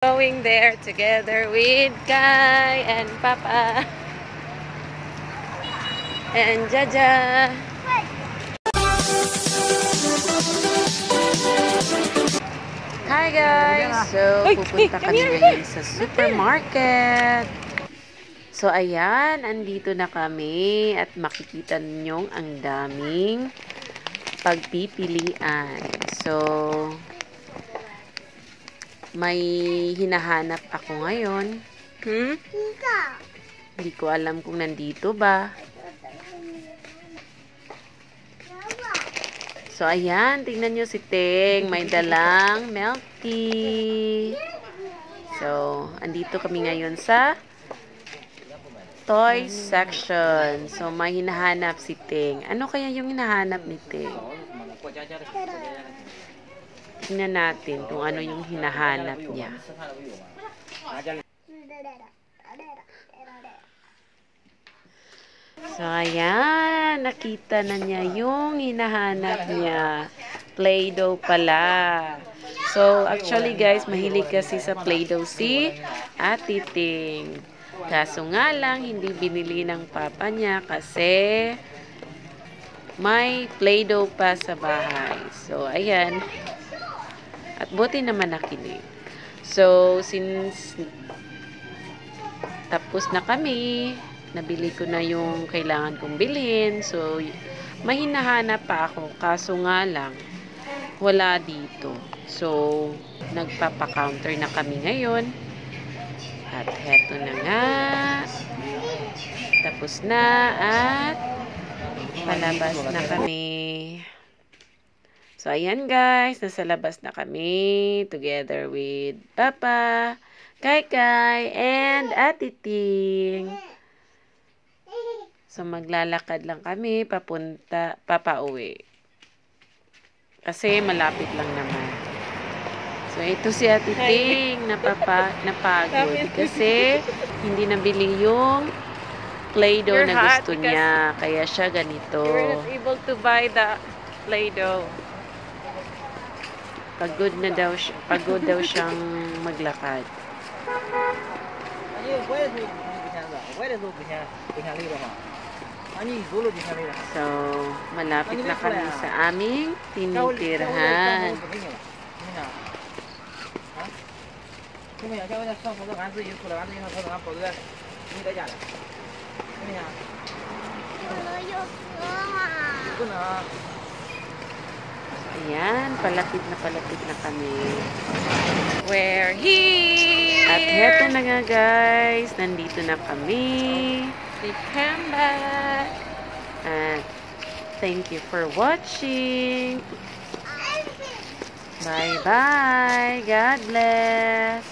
Going there together with Kai and Papa and Jaja. Hi guys! So, pupunta kami ngayon sa supermarket. So, ayan, andito na kami at makikita ninyong ang daming pagpipilian. So, may hinahanap ako ngayon. Hindi ko alam kung nandito ba. So, ayan. Tingnan nyo si Ting. May dalang milk tea. So, andito kami ngayon sa toy section. So, may hinahanap si Ting. Ano kaya yung hinahanap ni Ting? Tingnan natin kung ano yung hinahanap niya. So, ayan. Nakita na niya yung hinahanap niya. Play-Doh pala. So, actually guys, mahilig kasi sa Play-Doh si Ate Ting. Kaso nga lang, hindi binili ng papa niya kasi may Play-Doh pa sa bahay. So, ayan. At buti naman nakinig. So, since tapos na kami, nabili ko na yung kailangan kong bilhin. So, may hinahanap pa ako. Kaso nga lang, wala dito. So, nagpapa-counter na kami ngayon. At heto na nga. Tapos na at palabas na kami. So, ayan guys, nasa labas na kami together with Papa, Kai, and Ate Ting. So, maglalakad lang kami papauwi. Kasi malapit lang naman. So, ito si Ate Ting, napagod. Kasi, hindi nabili yung Play-Doh na gusto niya. Kaya siya ganito. You were not able to buy the Play-Doh. Pagod daw siyang maglakad. So, malapit na kami sa aming tinitirhan. Ayan, palapit na kami. We're here! At heto na nga guys, nandito na kami. We come back. At thank you for watching. Bye-bye. God bless.